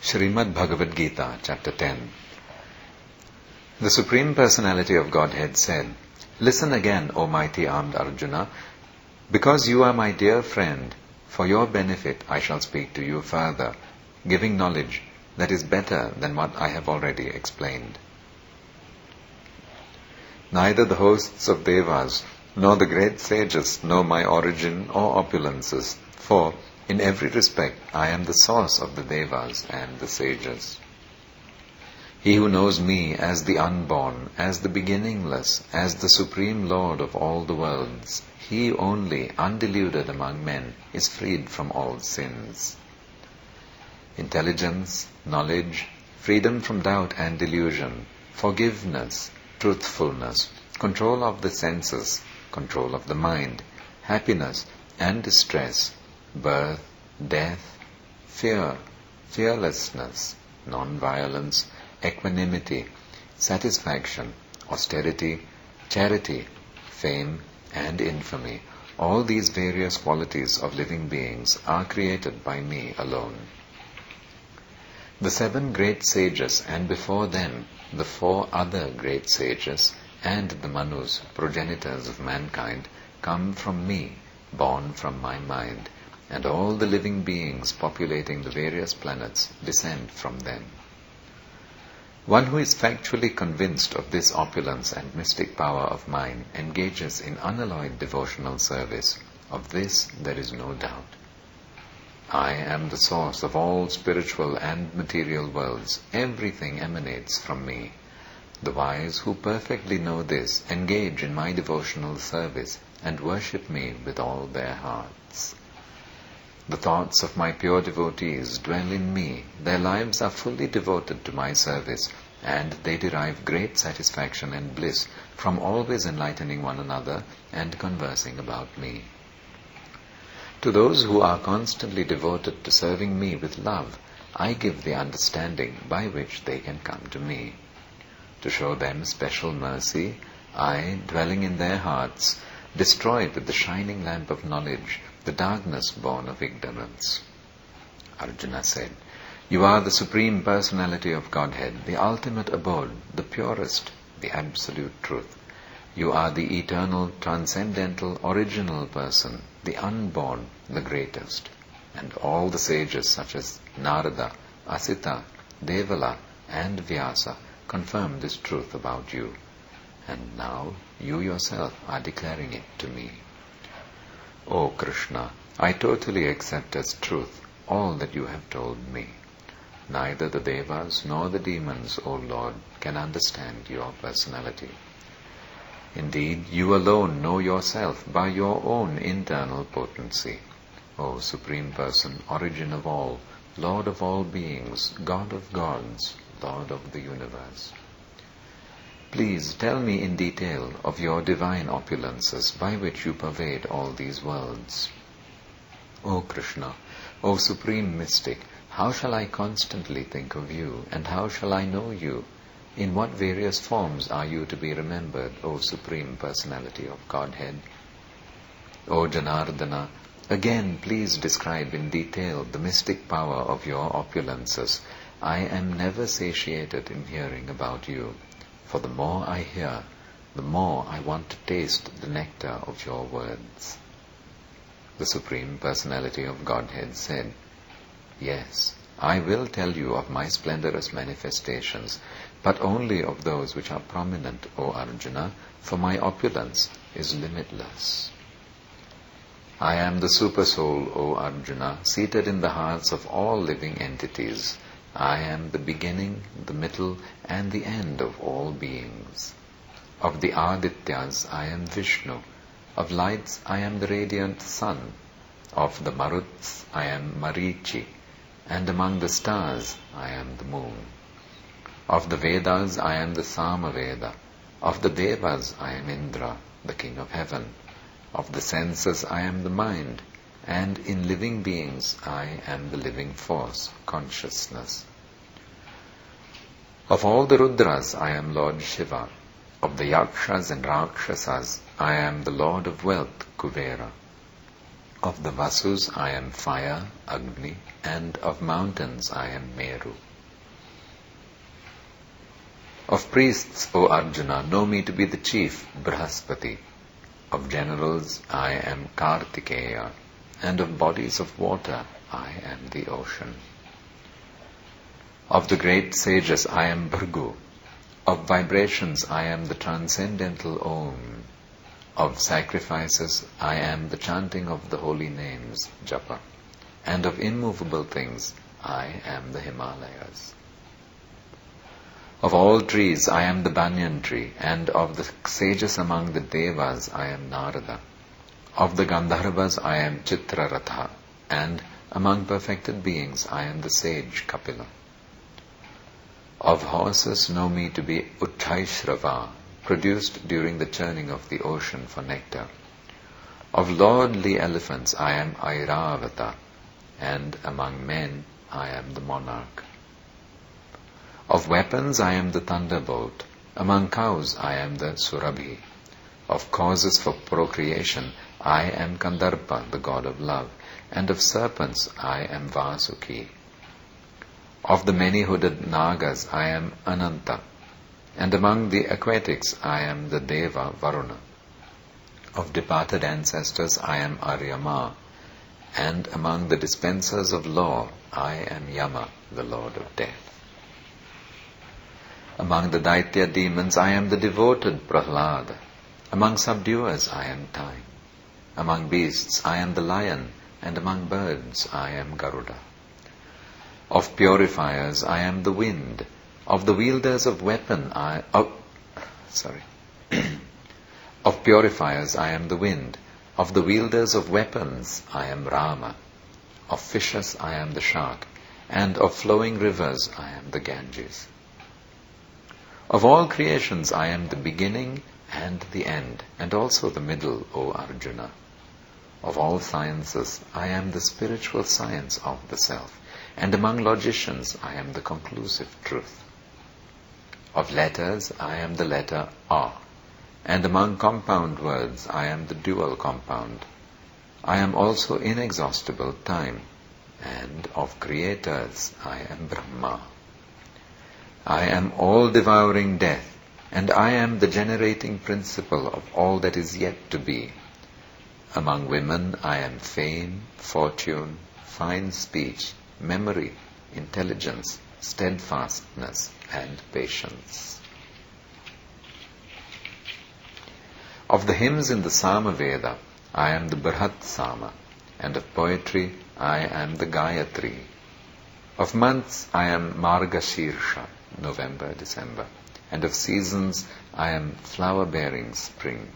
Srimad Bhagavad Gita, Chapter 10. The Supreme Personality of Godhead said, "Listen again, O mighty armed Arjuna, because you are my dear friend, for your benefit I shall speak to you further, giving knowledge that is better than what I have already explained. Neither the hosts of Devas nor the great sages know my origin or opulences, for in every respect I am the source of the Devas and the sages. He who knows me as the unborn, as the beginningless, as the supreme Lord of all the worlds, he only, undeluded among men, is freed from all sins. Intelligence, knowledge, freedom from doubt and delusion, forgiveness, truthfulness, control of the senses, control of the mind, happiness and distress, birth, death, fear, fearlessness, non-violence, equanimity, satisfaction, austerity, charity, fame and infamy, all these various qualities of living beings are created by me alone. The 7 great sages, and before them the 4 other great sages, and the Manus, progenitors of mankind, come from me, born from my mind, and all the living beings populating the various planets descend from them. One who is factually convinced of this opulence and mystic power of mine engages in unalloyed devotional service. Of this there is no doubt. I am the source of all spiritual and material worlds. Everything emanates from me. The wise who perfectly know this engage in my devotional service and worship me with all their hearts. The thoughts of my pure devotees dwell in me. Their lives are fully devoted to my service, and they derive great satisfaction and bliss from always enlightening one another and conversing about me. To those who are constantly devoted to serving me with love, I give the understanding by which they can come to me. To show them special mercy, I, dwelling in their hearts, destroy with the shining lamp of knowledge the darkness born of ignorance." Arjuna said, "You are the Supreme Personality of Godhead, the ultimate abode, the purest, the absolute truth. You are the eternal, transcendental, original person, the unborn, the greatest. And all the sages such as Narada, Asita, Devala and Vyasa confirm this truth about you. And now you yourself are declaring it to me. O Krishna, I totally accept as truth all that you have told me. Neither the Devas nor the demons, O Lord, can understand your personality. Indeed, you alone know yourself by your own internal potency. O Supreme Person, origin of all, Lord of all beings, God of gods, Lord of the universe. Please tell me in detail of your divine opulences by which you pervade all these worlds. O Krishna, O Supreme Mystic, how shall I constantly think of you, and how shall I know you? In what various forms are you to be remembered, O Supreme Personality of Godhead? O Janardana, again please describe in detail the mystic power of your opulences. I am never satiated in hearing about you, for the more I hear, the more I want to taste the nectar of your words." The Supreme Personality of Godhead said, "Yes, I will tell you of my splendorous manifestations, but only of those which are prominent, O Arjuna, for my opulence is limitless. I am the Supersoul, O Arjuna, seated in the hearts of all living entities. I am the beginning, the middle, and the end of all beings. Of the Adityas I am Vishnu. Of lights I am the radiant sun. Of the Maruts I am Marichi. And among the stars I am the moon. Of the Vedas I am the Samaveda. Of the Devas I am Indra, the king of heaven. Of the senses I am the mind. And in living beings I am the living force, consciousness. Of all the Rudras I am Lord Shiva. Of the Yakshas and Rakshasas I am the Lord of wealth, Kuvera. Of the Vasus I am fire, Agni, and of mountains I am Meru. Of priests, O Arjuna, know me to be the chief, Brihaspati. Of generals I am Kartikeya, and of bodies of water I am the ocean. Of the great sages I am Bhrigu. Of vibrations I am the transcendental Om. Of sacrifices I am the chanting of the holy names, Japa. And of immovable things I am the Himalayas. Of all trees I am the banyan tree, and of the sages among the Devas I am Narada. Of the Gandharvas I am Chitraratha, and among perfected beings I am the sage Kapila. Of horses know me to be Uttaishrava, produced during the churning of the ocean for nectar. Of lordly elephants I am Airavata, and among men I am the monarch. Of weapons I am the thunderbolt, among cows I am the Surabhi. Of causes for procreation I am Kandarpa, the god of love, and of serpents I am Vasuki. Of the many-hooded Nagas I am Ananta, and among the aquatics I am the Deva Varuna. Of departed ancestors I am Aryama, and among the dispensers of law I am Yama, the lord of death. Among the Daitya demons I am the devoted Prahlada. Among subduers I am Time. Among beasts I am the lion, and among birds I am Garuda. Of purifiers I am the wind. Of the wielders of weapon Of purifiers I am the wind. Of the wielders of weapons I am Rama. Of fishes I am the shark, and of flowing rivers I am the Ganges. Of all creations I am the beginning and the end, and also the middle, O Arjuna. Of all sciences I am the spiritual science of the self, and among logicians I am the conclusive truth. Of letters I am the letter A, and among compound words I am the dual compound. I am also inexhaustible time, and of creators I am Brahma. I am all-devouring death, and I am the generating principle of all that is yet to be. Among women I am fame, fortune, fine speech, memory, intelligence, steadfastness, and patience. Of the hymns in the Samaveda, I am the Brihat Sama, and of poetry I am the Gayatri. Of months I am Margashirsha, November, December, and of seasons I am flower-bearing spring.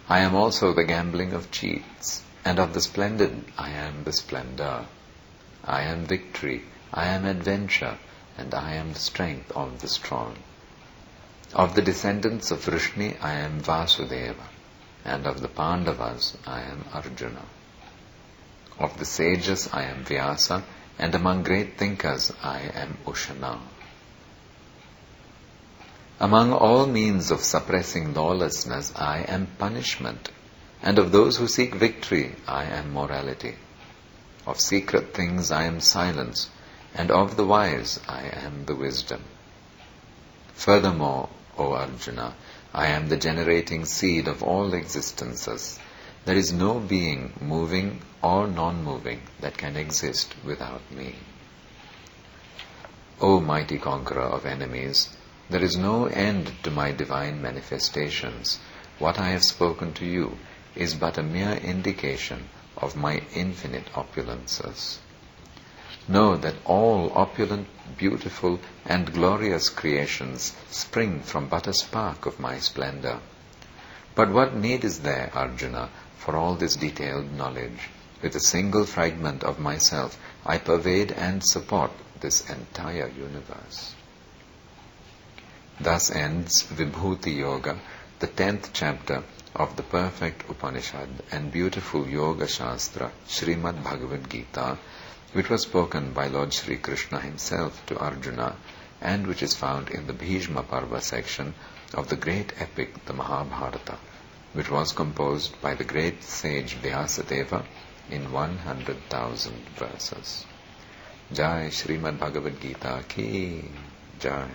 I am also the gambling of cheats, and of the splendid I am the splendor. I am victory, I am adventure, and I am the strength of the strong. Of the descendants of Vrishni I am Vasudeva, and of the Pandavas I am Arjuna. Of the sages I am Vyasa, and among great thinkers I am Ushana. Among all means of suppressing lawlessness I am punishment, and of those who seek victory I am morality. Of secret things I am silence, and of the wise I am the wisdom. Furthermore, O Arjuna, I am the generating seed of all existences. There is no being, moving or non-moving, that can exist without me. O mighty conqueror of enemies, there is no end to my divine manifestations. What I have spoken to you is but a mere indication of my infinite opulences. Know that all opulent, beautiful, and glorious creations spring from but a spark of my splendor. But what need is there, Arjuna, for all this detailed knowledge? With a single fragment of myself, I pervade and support this entire universe. Thus ends Vibhuti Yoga, the 10th chapter of the perfect Upanishad and beautiful Yoga Shastra, Srimad Bhagavad Gita, which was spoken by Lord Sri Krishna himself to Arjuna, and which is found in the Bhishma Parva section of the great epic, the Mahabharata. which was composed by the great sage Vyasadeva in 100,000 verses. Jai Srimad Bhagavad Gita ki Jai.